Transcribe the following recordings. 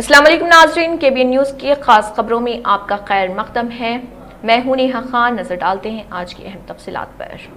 السلام علیکم ناظرین، KBN نیوز کی خاص خبروں میں آپ کا خیر مقدم ہے۔ میں ہوں نیہا خان۔ نظر ڈالتے ہیں آج کی اہم تفصیلات پر۔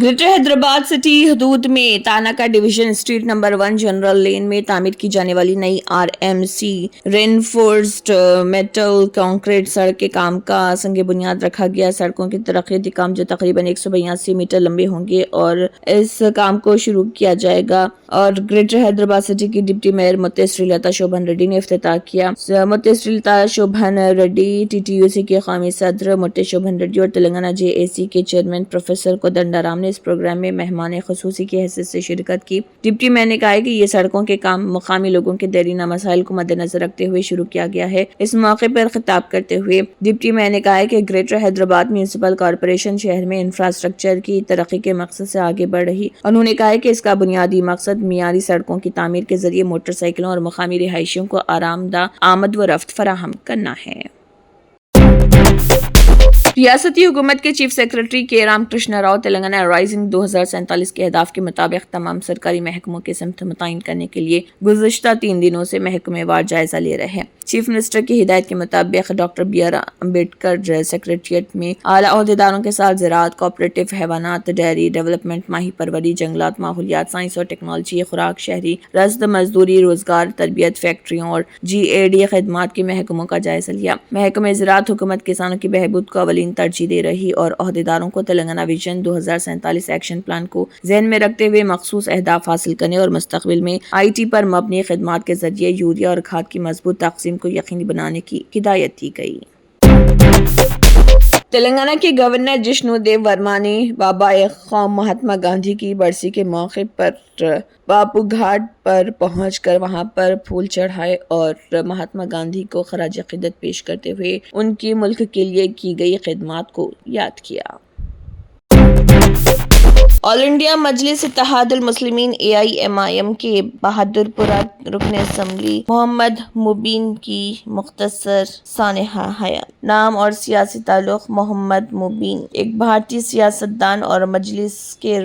گریٹر حیدرآباد سٹی حدود میں تاناکا ڈویژن اسٹریٹ نمبر 1 جنرل لین میں تعمیر کی جانے والی نئی RMC رینفورسڈ میٹل کانکریٹ سڑک کے کام کا سنگ بنیاد رکھا گیا۔ سڑکوں کی ترقیاتی کام جو تقریباً 182 میٹر لمبے ہوں گے اور اس کام کو شروع کیا جائے گا اور گریٹر حیدرآباد سٹی کی ڈپٹی میئر متے سری لتا شوبھن ریڈی نے افتتاح کیا۔ متے سری لتا شوبھن ریڈی TTUC کے قومی صدر متے شوبھن ریڈی اور تلنگانہ JAC کے چیئرمین پروفیسر کودنڈا رام نے اس پروگرام میں مہمان خصوصی کی حیثیت سے شرکت کی۔ ڈپٹی میئر نے کہا کہ یہ سڑکوں کے کام مقامی لوگوں کے دیرینہ مسائل کو مد نظر رکھتے ہوئے شروع کیا گیا ہے۔ اس موقع پر خطاب کرتے ہوئے ڈپٹی میئر نے کہا کہ گریٹر حیدرآباد میونسپل کارپوریشن شہر میں انفراسٹرکچر کی ترقی کے مقصد سے آگے بڑھ رہی۔ انہوں نے کہا کہ اس کا بنیادی مقصد معیاری سڑکوں کی تعمیر کے ذریعے موٹر سائیکلوں اور مقامی رہائشیوں کو آرام دہ آمد و رفت فراہم کرنا ہے۔ ریاستی حکومت کے چیف سیکرٹری کے رام کرشنا راؤ تلنگانہ رائزنگ 2047 کے اہداف کے مطابق تمام سرکاری محکموں کے سمت متعین کرنے کے لیے گزشتہ 3 دنوں سے محکمے وار جائزہ لے رہے ہیں۔ چیف منسٹر کی ہدایت کے مطابق ڈاکٹر BR امبیڈکر سیکریٹریٹ میں اعلیٰ عہدیداروں کے ساتھ زراعت، کوآپریٹو، حیوانات، ڈیری ڈیولپمنٹ، ماہی پروری، جنگلات، ماحولیات، سائنس اور ٹیکنالوجی، خوراک، شہری رسد، مزدوری، روزگار، تربیت، فیکٹریوں اور GAD خدمات کے محکموں کا جائزہ لیا۔ محکمہ زراعت حکومت کسانوں کی بہبود کو اولین ترجیح دے رہی اور عہدیداروں کو تلنگانہ ویژن 2047 ایکشن پلان کو ذہن میں رکھتے ہوئے مخصوص اہداف حاصل کرنے اور مستقبل میں IT پر مبنی خدمات کے ذریعے یوریا اور کھاد کی مضبوط تقسیم کو یقینی بنانے کی ہدایت دی گئی۔ تلنگانہ کے گورنر جشنو دیو ورما نے بابائے قوم مہاتما گاندھی کی برسی کے موقع پر باپو گھاٹ پر پہنچ کر وہاں پر پھول چڑھائے اور مہاتما گاندھی کو خراج عقیدت پیش کرتے ہوئے ان کی ملک کے لیے کی گئی خدمات کو یاد کیا۔ آل انڈیا مجلس اتحاد المسلمین AIMIM کے بہادر پورہ رکن اسمبلی محمد مبین کی مختصر سانحہ حیات۔ نام اور سیاسی تعلق: محمد مبین ایک بھارتی سیاستدان اور مجلس کے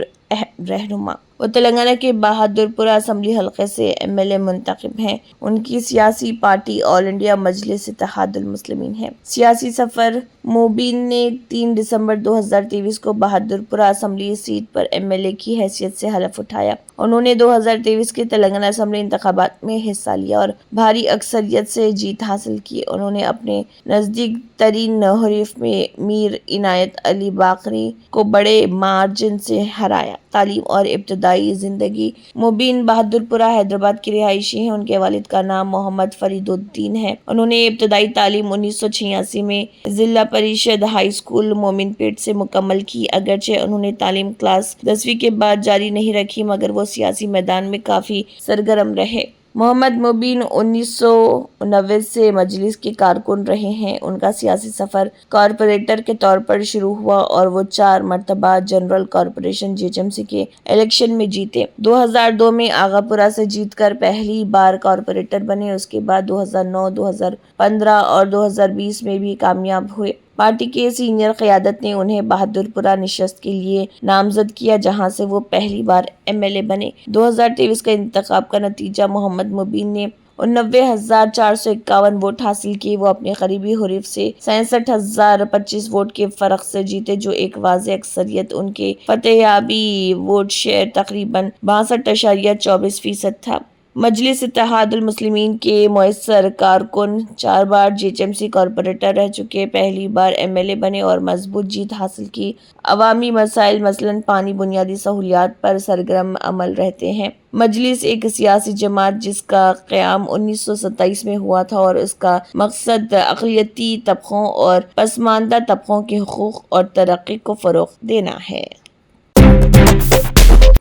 رہنما۔ وہ تلنگانہ کے بہادر پورہ اسمبلی حلقے سے MLA منتخب ہیں۔ ان کی سیاسی پارٹی آل انڈیا مجلس اتحاد المسلمین ہے۔ سیاسی سفر: مبین نے 3 دسمبر 2023 کو بہادر پورہ اسمبلی سیٹ پر MLA کی حیثیت سے حلف اٹھایا۔ انہوں نے 2023 کے تلنگانہ اسمبلی انتخابات میں حصہ لیا اور بھاری اکثریت سے جیت حاصل کی۔ انہوں نے اپنے نزدیک ترین حریف میر عنایت علی باقری کو بڑے مارجن سے ہرایا۔ تعلیم اور ابتدائی زندگی: مبین بہادر پورہ حیدرآباد کی رہائشی ہیں۔ ان کے والد کا نام محمد فرید الدین ہے۔ انہوں نے ابتدائی تعلیم 1986 میں ضلع پریشد ہائی اسکول مومن پیٹ سے مکمل کی۔ اگرچہ انہوں نے تعلیم کلاس 10ویں کے بعد جاری نہیں رکھی مگر وہ سیاسی میدان میں کافی سرگرم رہے۔ محمد مبین 1990 سے مجلس کے کارکن رہے ہیں۔ ان کا سیاسی سفر کارپوریٹر کے طور پر شروع ہوا اور وہ 4 مرتبہ جنرل کارپوریشن GHMC کے الیکشن میں جیتے۔ 2002 میں آغا پورہ سے جیت کر پہلی بار کارپوریٹر بنے۔ اس کے بعد 2009، 2015 اور 2020 میں بھی کامیاب ہوئے۔ پارٹی کے سینئر قیادت نے انہیں بہادر پورہ نشست کے لیے نامزد کیا جہاں سے وہ پہلی بار MLA بنے۔ 2023 کا انتخاب کا نتیجہ: محمد مبین نے 89,451 ووٹ حاصل کیے۔ وہ اپنے قریبی حریف سے 66,025 ووٹ کے فرق سے جیتے جو ایک واضح اکثریت۔ ان کے فتح یابی ووٹ شیئر تقریباً 62.24% تھا۔ مجلس اتحاد المسلمین کے مؤثر کارکن، 4 بار GHMC کارپوریٹر رہ چکے، پہلی بار MLA بنے اور مضبوط جیت حاصل کی۔ عوامی مسائل مثلاً پانی، بنیادی سہولیات پر سرگرم عمل رہتے ہیں۔ مجلس ایک سیاسی جماعت جس کا قیام 1927 میں ہوا تھا اور اس کا مقصد اقلیتی طبقوں اور پسماندہ طبقوں کے حقوق اور ترقی کو فروغ دینا ہے۔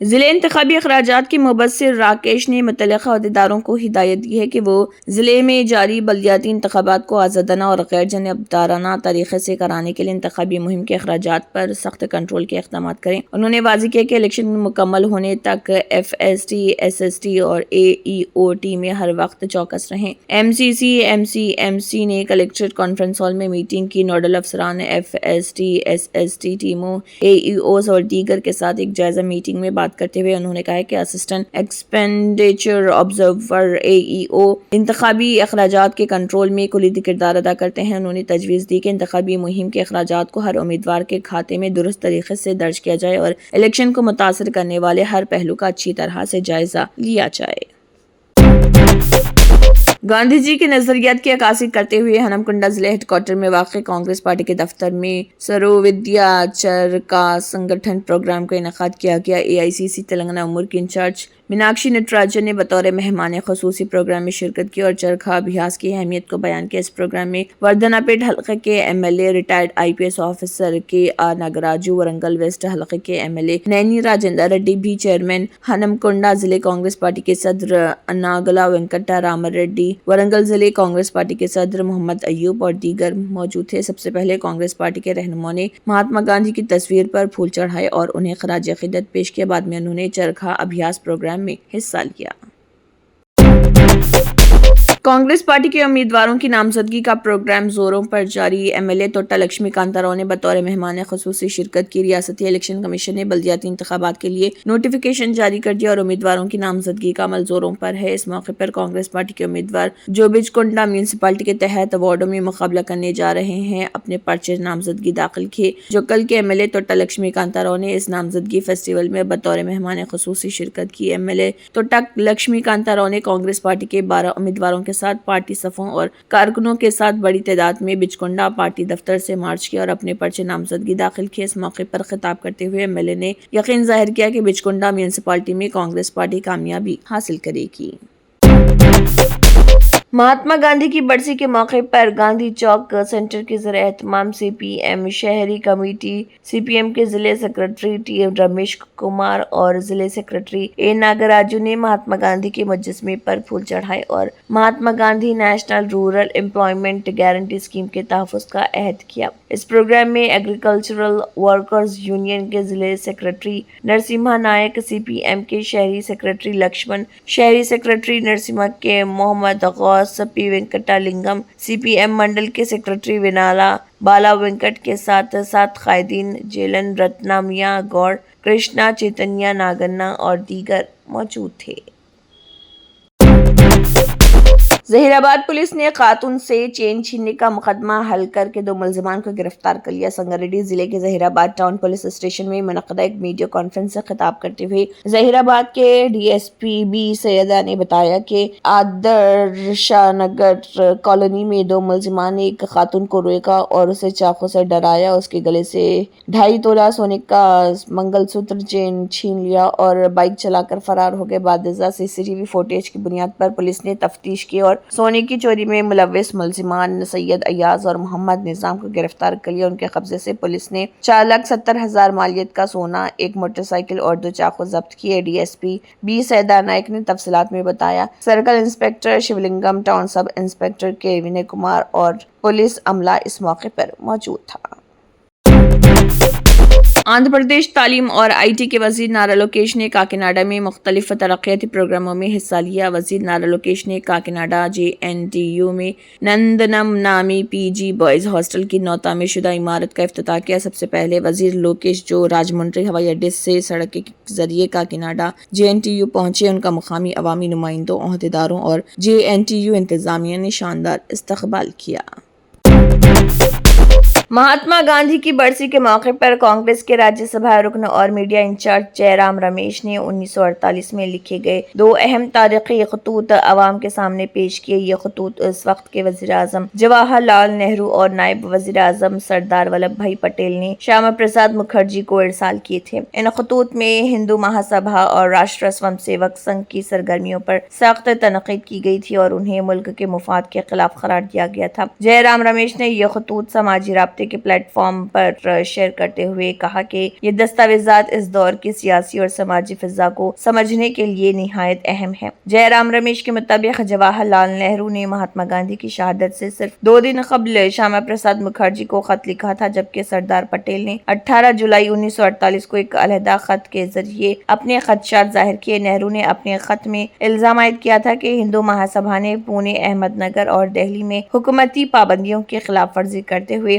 ضلع انتخابی اخراجات کے مبصر راکیش نے متعلقہ عہدیداروں کو ہدایت دی ہے کہ وہ ضلع میں جاری بلدیاتی انتخابات کو آزادانہ اور غیر جانبدارانہ طریقے سے کرانے کے لیے انتخابی مہم کے اخراجات پر سخت کنٹرول کے اقدامات کریں۔ انہوں نے واضح کیا کہ الیکشن مکمل ہونے تک FST، SST اور AEO ٹیمیں ہر وقت چوکس رہیں۔ MCC نے کلکٹریٹ کانفرنس ہال میں میٹنگ کی۔ نوڈل افسران FST، SST ٹیموں، AEOs اور دیگر کے ساتھ ایک جائزہ میٹنگ میں بات بات کرتے ہوئے انہوں نے کہا کہ اسسٹنٹ ایکسپینڈیچر آبزرور AEO انتخابی اخراجات کے کنٹرول میں کلیدی کردار ادا کرتے ہیں۔ انہوں نے تجویز دی کہ انتخابی مہم کے اخراجات کو ہر امیدوار کے کھاتے میں درست طریقے سے درج کیا جائے اور الیکشن کو متاثر کرنے والے ہر پہلو کا اچھی طرح سے جائزہ لیا جائے۔ گاندھی جی کے نظریات کی عکاسی کرتے ہوئے ہنمکنڈا ضلع ہیڈ کوارٹر میں واقع کانگریس پارٹی کے دفتر میں سروودیا چرکا سنگٹھن پروگرام کا انعقاد کیا گیا۔ AICC تلنگانہ امور کی انچارج میناکشی نٹراجن نے بطور مہمان خصوصی پروگرام میں شرکت کی اور چرخا ابھیاس کی اہمیت کو بیان کیا۔ اس پروگرام میں وردھنا پیٹ حلقے کے MLA retired IPS officer KR Nagaraju, Warangal west حلقے کے MLA نینی راجندر ریڈی بھی، چیئرمین ہنمکنڈا ضلع کانگریس پارٹی کے صدر اناگلا وینکٹا رام ریڈی، ورنگل ضلع کانگریس پارٹی کے صدر محمد ایوب اور دیگر موجود تھے۔ سب سے پہلے کانگریس پارٹی کے رہنماؤں نے مہاتما گاندھی کی تصویر پر پھول چڑھائے اور انہیں خراج عقیدت پیش کیا۔ بعد میں انہوں نے چرخا ابھیاس پروگرام میں حصہ لیا۔ کانگریس پارٹی کے امیدواروں کی نامزدگی کا پروگرام زوروں پر جاری۔ MLA توٹا لکشمی کانتا راؤ نے بطور مہمان خصوصی شرکت کی۔ ریاستی الیکشن کمیشن نے بلدیاتی انتخابات کے لیے نوٹیفیکیشن جاری کر دیا اور امیدواروں کی نامزدگی کا عمل زوروں پر ہے۔ اس موقع پر کانگریس پارٹی کے امیدوار جو بچکنڈا میونسپلٹی کے تحت وارڈوں میں مقابلہ کرنے جا رہے ہیں اپنے پرچے نامزدگی داخل کیے۔ جو کل کے MLA توٹا لکشمی کانتا راؤ نے اس نامزدگی فیسٹیول میں بطور مہمان خصوصی شرکت کی۔ MLA توٹا لکشمی کانتا راؤ نے کانگریس پارٹی کے 12 امیدواروں کے ساتھ پارٹی صفوں اور کارکنوں کے ساتھ بڑی تعداد میں بچکنڈا پارٹی دفتر سے مارچ کیا اور اپنے پرچے نامزدگی داخل کیے۔ اس موقع پر خطاب کرتے ہوئے MLA نے یقین ظاہر کیا کہ بچکنڈا میونسپلٹی میں کانگریس پارٹی کامیابی حاصل کرے گی۔ مہاتما گاندھی کی برسی کے موقع پر گاندھی چوک سینٹر کے زیر اہتمام CPM شہری کمیٹی CPM کے ضلع سیکرٹری T رمیش کمار اور ضلع سیکرٹری A ناگراجو نے مہاتما گاندھی کے مجسمے پر پھول چڑھائے اور Mahatma Gandhi national rural employment guarantee scheme کے تحفظ کا عہد کیا۔ اس پروگرام میں ایگریکلچرل ورکرز یونین کے ضلع سیکرٹری نرسمہا نائک، CPM کے شہری سیکرٹری لکشمن، شہری سیکرٹری نرسمہا کے محمد غوث پی وینکٹا لنگم، CPM منڈل کے سیکرٹری ونالا بالا وینکٹ کے ساتھ قائدین جیلن رتنامیا گوڑ، کرشنا چیتنیا ناگنا اور دیگر موجود تھے۔ ظہیر آباد پولیس نے خاتون سے چین چھیننے کا مقدمہ حل کر کے 2 ملزمان کو گرفتار کر لیا۔ سنگاریڈی ضلع کے ظہیر آباد ٹاؤن پولیس اسٹیشن میں منعقدہ ایک ویڈیو کانفرنس سے خطاب کرتے ہوئے ظہیر آباد کے DSP B سیدہ نے بتایا کہ آدرشا نگر کالونی میں 2 ملزمان نے ایک خاتون کو روکا اور اسے چاقو سے ڈرایا، اس کے گلے سے 2.5 تولہ سونے کا منگل سوتر چین چھین لیا اور بائک چلا کر فرار ہو گئے۔ بعد ازاں CCTV فوٹیج کی بنیاد پر پولیس نے تفتیش کی اور سونے کی چوری میں ملوث ملزمان سید ایاز اور محمد نظام کو گرفتار کر لیا۔ ان کے قبضے سے پولیس نے 4,70,000 مالیت کا سونا، ایک موٹر سائیکل اور 2 چاقو ضبط کیے۔ DSP B سیدہ نائک نے تفصیلات میں بتایا۔ Circle inspector Shivalingam, town sub inspector K Vinay Kumar اور پولیس عملہ اس موقع پر موجود تھا۔ آندھرا پردیش تعلیم اور IT کے وزیر نارا لوکیش نے کاکناڈا میں مختلف ترقیاتی پروگراموں میں حصہ لیا۔ وزیر نارا لوکیش نے کاکناڈا JNTU میں نندنم نامی PG بوائز ہاسٹل کی 9 تعمیر شدہ عمارت کا افتتاح کیا۔ سب سے پہلے وزیر لوکیش جو راجمنڈری ہوائی اڈے سے سڑک کے ذریعے کاکناڈا JNTU پہنچے، ان کا مقامی عوامی نمائندوں، عہدیداروں اور JNTU انتظامیہ نے شاندار استقبال کیا۔ مہاتما گاندھی کی برسی کے موقع پر کانگریس کے راجیہ سبھا رکن اور میڈیا انچارج جے رام رمیش نے 1948 میں لکھے گئے 2 اہم تاریخی خطوط عوام کے سامنے پیش کیے۔ یہ خطوط اس وقت کے وزیر اعظم جواہر لال نہرو اور نائب وزیر اعظم سردار ولبھ بھائی پٹیل نے شیاما پرساد مکھرجی کو ارسال کیے تھے۔ ان خطوط میں ہندو مہا سبھا اور راشٹر سوم سیوک سنگھ کی سرگرمیوں پر سخت تنقید کی گئی تھی اور انہیں ملک کے مفاد کے خلاف قرار دیا گیا تھا۔ جے رام رمیش نے یہ خطوط سماجی رابطے کے پلیٹ فارم پر شیئر کرتے ہوئے کہا کہ یہ دستاویزات اس دور کی سیاسی اور سماجی فضا کو سمجھنے کے لیے نہایت اہم ہے۔ جے رام رمیش کے مطابق جواہر لال نہرو نے مہاتما گاندھی کی شہادت سے صرف 2 دن قبل شیاما پرساد مکھرجی کو خط لکھا تھا، جبکہ سردار پٹیل نے 18 جولائی 1948 کو ایک علیحدہ خط کے ذریعے اپنے خدشات ظاہر کیے۔ نہرو نے اپنے خط میں الزام عائد کیا تھا کہ ہندو مہا سبھا نے پونے، احمد نگر اور دہلی میں حکومتی پابندیوں کی خلاف ورزی کرتے ہوئے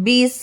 20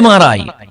MRI,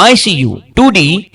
ICU, 2D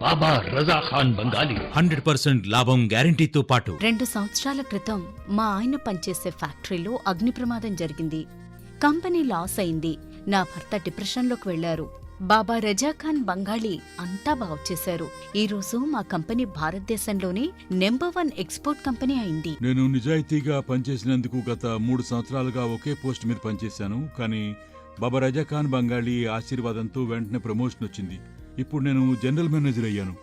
బాబా రజా ఖాన్ బంగాలి 100% లాభం గ్యారంటీతో పాటు 2 సంవత్సరాల క్రితం మా ఆయన పనిచేసే ఫ్యాక్టరీలో అగ్ని ప్రమాదం జరిగింది. కంపెనీ లాస్ అయింది. నా భర్త డిప్రెషన్లోకి వెళ్లారు. బాబా రజాఖాన్ బంగాళీ అంతా బాగు చేశారు. ఈ రోజు మా కంపెనీ భారతదేశంలోనే నెంబర్ 1 ఎక్స్పోర్ట్ కంపెనీ అయింది. నేను నిజాయితీగా పనిచేసినందుకు గత 3 సంవత్సరాలుగా ఒకే పోస్ట్ మీద పనిచేశాను. కానీ బాబా రజాఖాన్ బంగాళీ ఆశీర్వాదంతో వెంటనే ప్రమోషన్ వచ్చింది. ఇప్పుడు నేను జనరల్ మేనేజర్ అయ్యాను.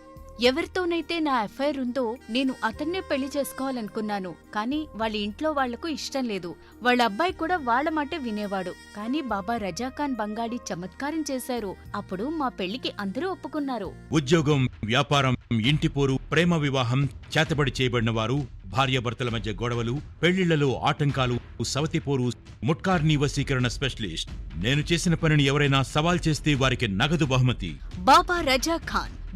ఎవరితోనైతే నా ఎఫ్ఐఆర్ ఉందో నేను అతన్నే పెళ్లి చేసుకోవాలనుకున్నాను. కానీ వాళ్ళ ఇంట్లో వాళ్లకు ఇష్టం లేదు. వాళ్ళ అబ్బాయి కూడా వాళ్ళ మాటే వినేవాడు. కానీ బాబా రజాఖాన్ బంగాళీ చమత్కారం చేశారు. అప్పుడు మా పెళ్లికి అందరూ ఒప్పుకున్నారు. ఉద్యోగం, వ్యాపారం, ఇంటి పోరు, ప్రేమ వివాహం, చేతబడి చేయబడిన వారు, భార్యాభర్తల మధ్య గొడవలు, పెళ్లిళ్లలో ఆటంకాలు, సవతిపోరు, ముట్కార్నీ వశీకరణ స్పెషలిస్ట్. నేను చేసిన పనిని ఎవరైనా సవాల్ చేస్తే వారికి నగదు బహుమతి. బాబా రజాఖాన్,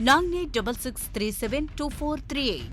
9866372438।